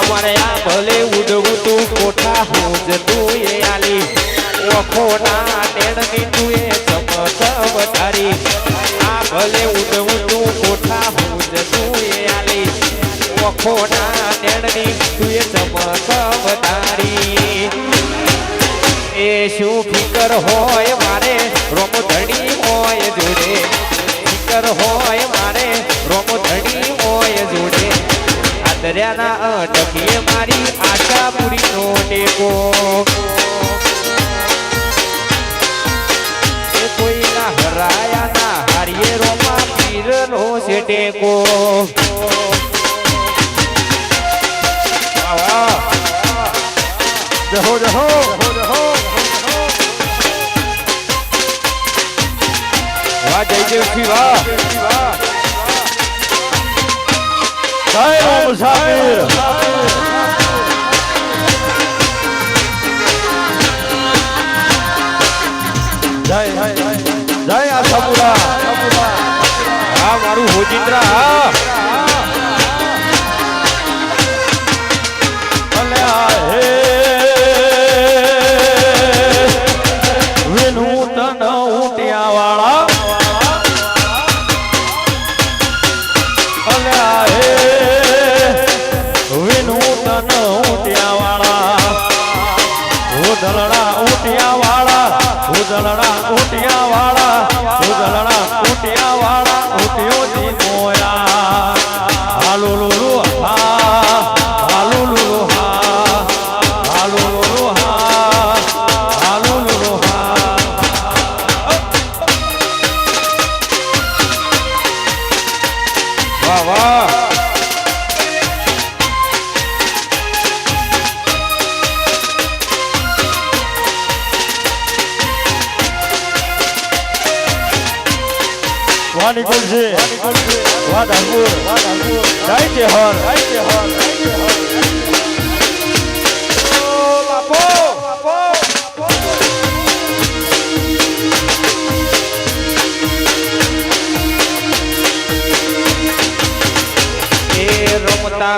અમારે આ ભલે ઉડવું તું કોઠા હું જ તું એ આલી ઓખોના ટેણની તું એ ચમક વધારી આ ભલે ઉડવું તું કોઠા હું જ તું એ આલી ઓખોના ટેણની તું એ ચમક વધારી એ શું ફિકર હોય મારે રોમધણી હોય જોડે ફિકર હોય મારે રોમધણી હોય જોડે આ દરિયાના અટકીએ મારી આશા પૂરી નો ટેકો એ કોઈના હરાયા ના હારીએ રોમા પીર નો છે ટેકો જહો જહો વાહ જયદેવસિંહ વાહ જય મુસાફિર જય આશાપુરા હા મારું હોજિંદ્રા હા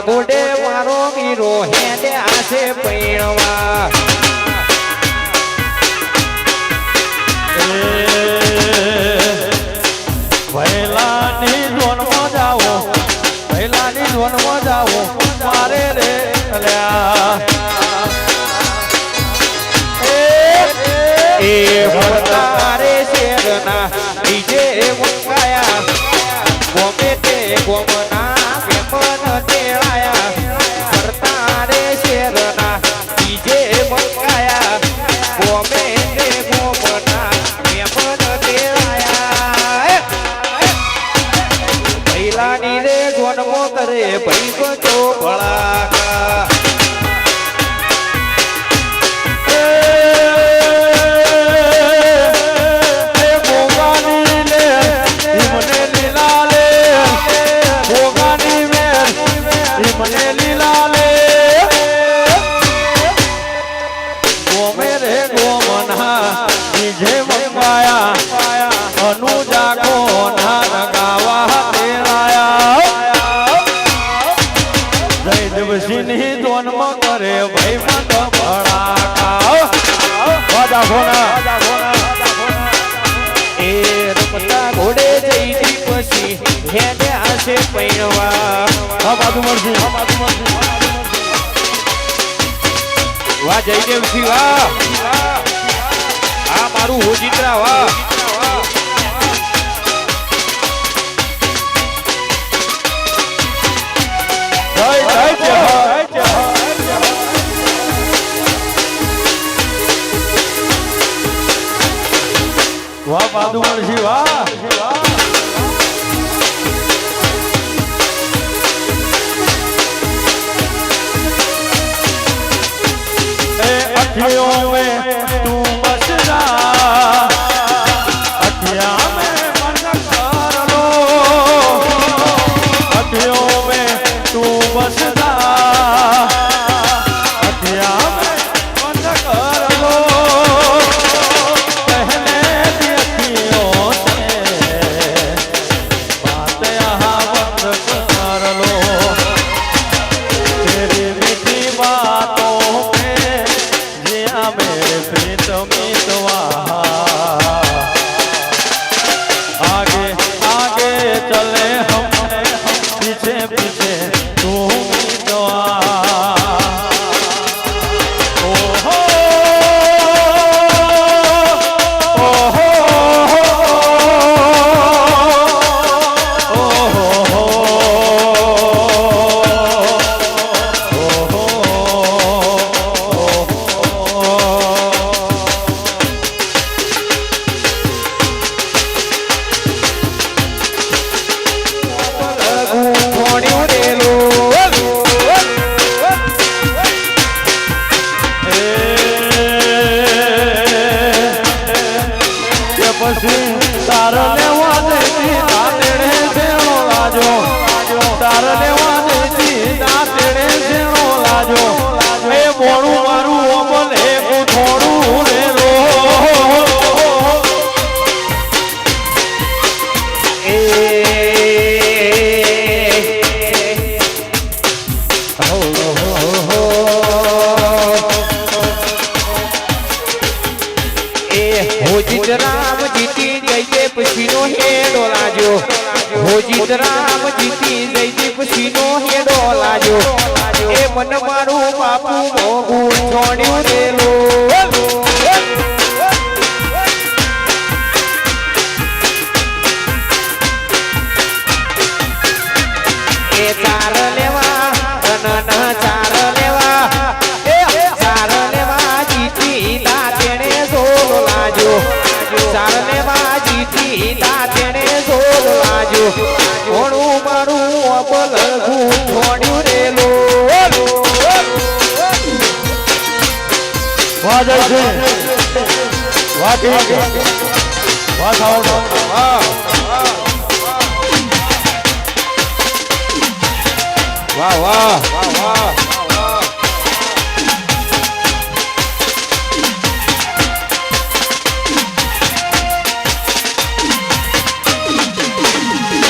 ગોડે મારો મીરો હેડે આશે પૈણવા ભૈલાની ધોનમાં જાવો ભૈલાની ધોનમાં જાવો મારે રે અલ્યા એ ભરતારે શેરના બીજે મંગાયા ગોમે તે ગોમના ભાઈ બચો ભળાકા વાહ જયદેવસિંહ વાહ આ મારું હોજિંદ્રા વાહ વાહ બાદુમણસિંહ વાહ अखियों में तू बसना अखियां में मन कर लो अखियों में तू बसना अखियां में मन कर लो पहले की अखियों से बात यहाँ बंद कर लो હોજીત રામ જીતી જઈએ પછીનો હેડો લાજો હોજીત રામ જીતી જઈએ પછીનો હેડો લાજો એ મન મારું બાપુ મોગું છોડ્યું રેલો એ ચાર લેવા ચાર લેવા ચાર લેવા જીતી દાતેણે જોર લાજો ચાર લેવા જીતી દાતેણે જોર લાજો ઘણું મારું અબલ છોડ્યું રેલો વાહ જય છે વાહ ઠીક વાહ સાવર વાહ વાહ વાહ વાહ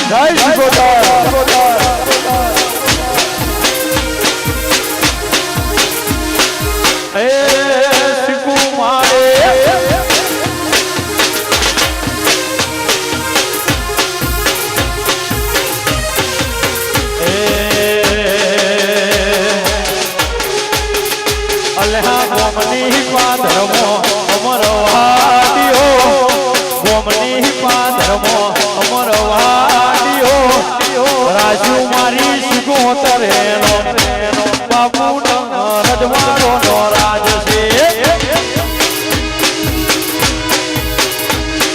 જય શિકોતર એ શિકુ મારે અલ્હા ગોમની પાદરમો અમર વાડીઓ ગોમની પાદરમો અમર વાડીઓ રાજુ મારી શિકોતર હેનો બાપુ રજવાડો નો રાજ છે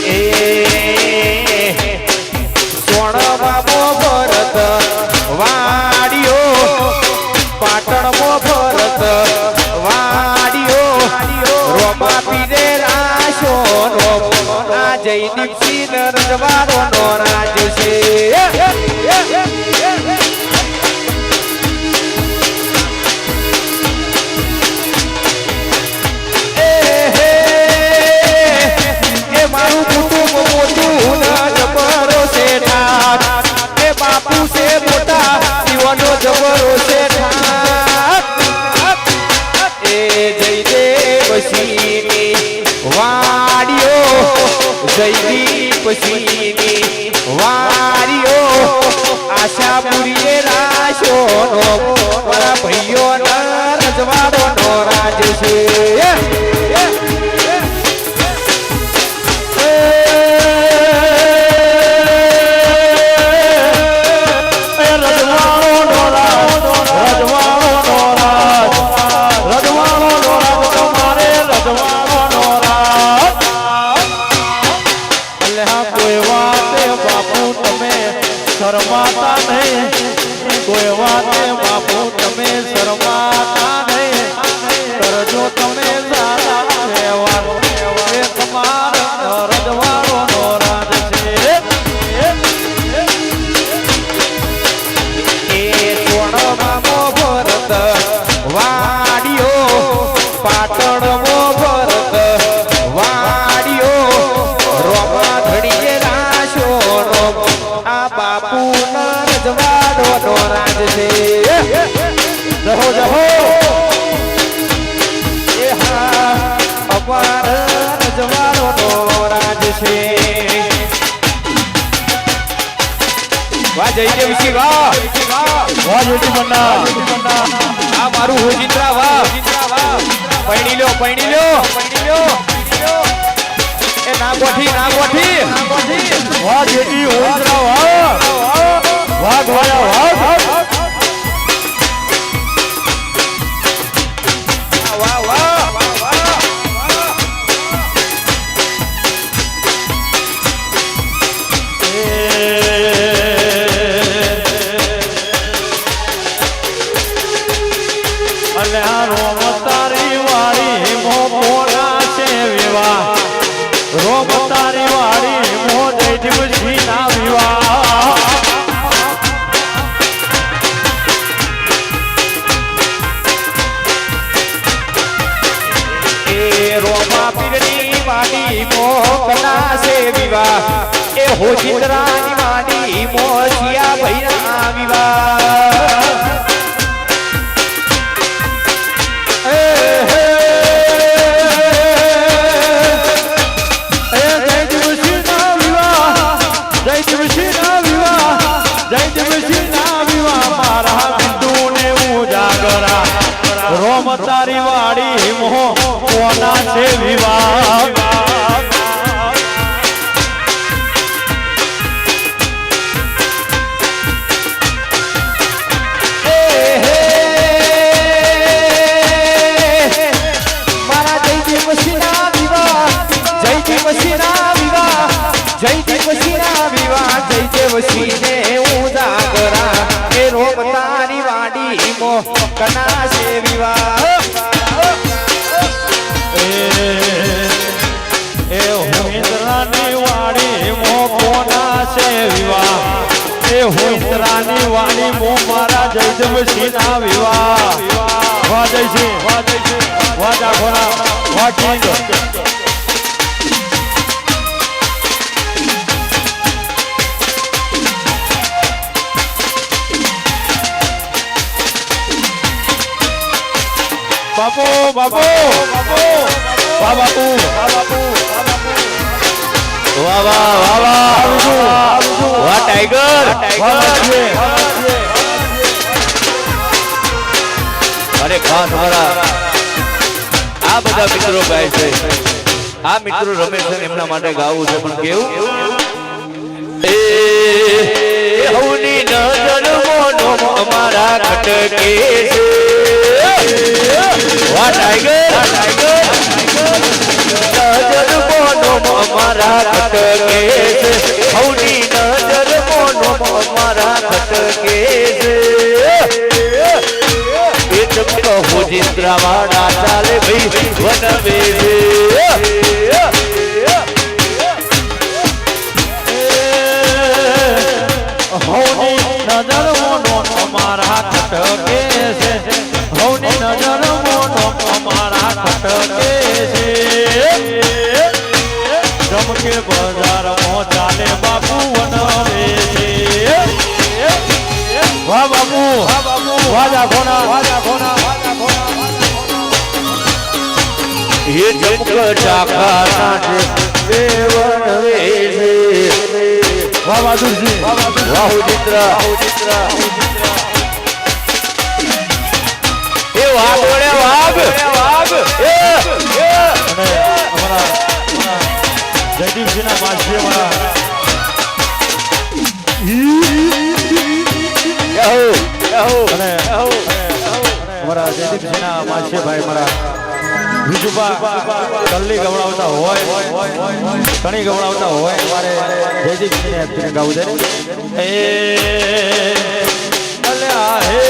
એ સોણ બાબો ભરત વાડિયો પાટણમો ભરત વાડિયો રોમા પીરે રાશો નો આ જયદીપ સિંહ રજવાડો નો રાજ છે મારું કુટુંબ મોટું જબરો છે એ બાપુ છે મોટા જીવનો જબરો છે એ જયદેવ સિંહની વાડીઓ જયદીપ સિંહની વાડીઓ આશાપુરીએ રાશો નો મારા ભાઈઓ ના રજવાડો નો રાજ છે શરમાતા નહીં કોઈ વાતે બાપુ તમે શરમાતા નહીં કરજો તમે સારા વ્યવહાર એ તમારા રજવાડો નો રાજ છે એ સોણમામો ભરત વાડિયો પાટણમો ભરત વાડિયો રોમા ધડીએ રાશો નો આ બાપુ ના રજવાડો નો રાજ છે જહો જહો એ હા અમાર રજવાડો નો રાજ છે વાહ જયદેવ સિંહ વાહ વાહ જેટી બન્ના આ મારું હોજીત્રા વાહ પૈણી લ્યો એ ના ગોઠી વાહ જેટી હોજરા વાહ વાહ ગોયા વાહ રોમ તારી વાળી મો પોના છે વિવાહ રોમ તારી વાળી મો જયદીપજી ના વિવાહ એ રોમા પીરની વાડી મોકના છે વિવાહ એ હોજીત્રાની વાડી મોસિયા ભૈરા વિવાહ રમતારી વાડી મોહ કોના છે વિવાહ વસીને ઉજાગરા એ રોમ તારી વાડી મો કના છે વિવાહ એ હોઈન્દ્રાની વાડી મો કોના છે વિવાહ એ હોઈન્દ્રાની વાડી મો મારા જયદેવસિંહના વિવાહ વાહ જયસિંહ વાહ જાખોના વાહ કિંગ બાપુ બાપુ બાપુ વાહ બાપુ વાહ વાહ વાહ વાહ ટાઈગર અરે ખાસ મારા આ બધા મિત્રો ગાય છે આ મિત્રો રમે છે એમના માટે ગાવું છે પણ કેવું એ હવની નજર મોનો અમારા ખટકે છે વાહ ટાઈગર નજર મોનો અમારા ખટકે છે હવની નજર મોનો અમારા ખટકે છે એ ચમકો હોજિંદ્રા વાળા ચાલે ભાઈ વનવે છે હવની નજર મોનો અમારા ખટકે છે હવની નજર મોનો અમારા ખટકે છે ચમકે બજારમાં ચાલે બાપુ વનવે છે વાહ બાપુ વાહ જાખોના એ ચમક ચાખા છે વનવે છે વાહ બહાદુરજી વાહ ઉજિત્રા એ વાઘ વડે વાઘ એ અને અમારા જયદીપજીના માસી અમારા અને અમારા જયદીપજીના માસી ભાઈ મારા બીજુબા કલ્લી ગવડાવતા હોય ઘણી ગવડાવતા હોય મારે જયદીપજીને આપીને ગાવું દે એ અલ્યા હે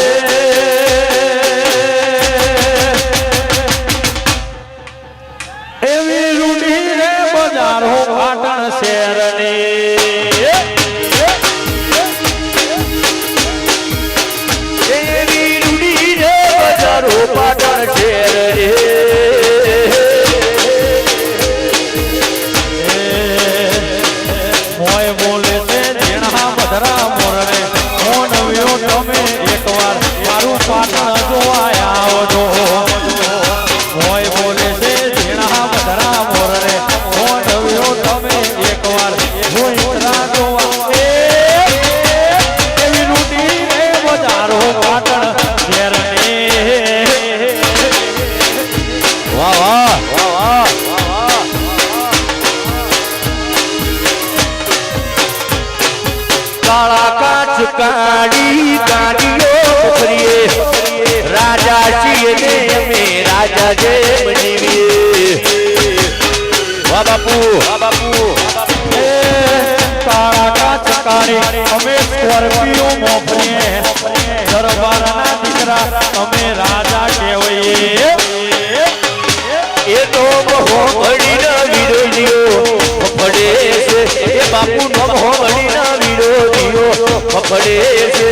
એવી રૂડી રે બજારો પાટણ શહેરની એવી રૂડી રે બજારો પાટણ શહેર મોય બોલે છે જેણા બધરા મોરને મોન વ્યો તમે એકવાર મારું પાટણ જોવા આવજો મોય બોલે છે જેણા બધરા મોરને મોન વ્યો તમે એકવાર જોઈતરા જોવા એવી રૂટી રે બજારો પાટણ શહેરની વાહ વાહ વાહ વાહ કાળા કાચ કાળી ગાડીઓ ફરીએ રાજા છીએ ને અમે રાજા જે બનીએ વાહ બાપુ કાળા કાચ કાળી અમે સ્કોર્પિયો મોફરીએ દરબારના દીકરા અમે રાજા કહેવાઈએ એ તો બહુ ઘડીના વિરોધીઓ ફફડે છે એ બાપુ નો બહુ ઘડીના વિરોધીઓ ફફડે છે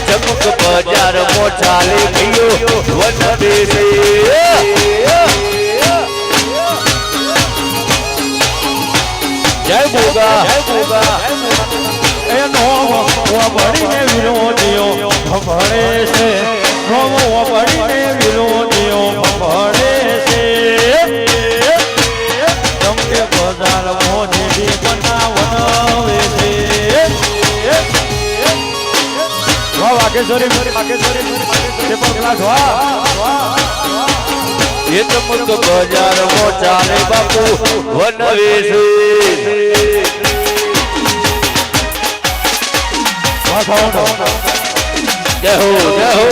ચમક બજાર મો ચાલે ગયો વનવે છે જય બોગા એનો વબડીને વિરોધીઓ ફફડે છે નો વબડીને વિરોધીઓ ફફડે છે ચમકે બજાર મોજી બનાવનવે છે વાહ વાકેશ્વરી તે પણ ક્લાસ વાહ એ તમક બજારમાં ચાલે બાપુ વનવેશે વાહ ખાવાનો જય હો જય હો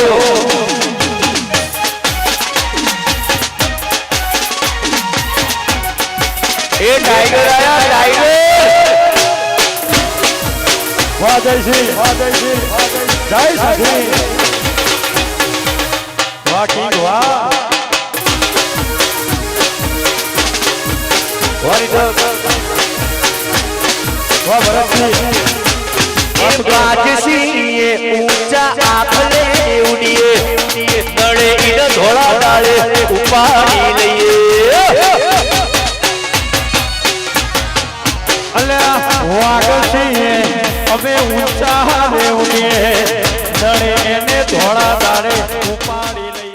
એ ટાઈગર આયા ટાઈગર વાહ જયશ્રી વાહ જયશ્રી જય શ્રી વાહ કિંગ વાહ વાહ ભરતજી બાજસીએ ઊંચા આખલે ઉડીએ નડે ઈડ ધોળા ડાળે ઉપાડી લઈએ અલ્યા વાગસીએ અમે ઊંચા રેવડીએ નડે એને ધોળા દાડે ઉપાડી લઈએ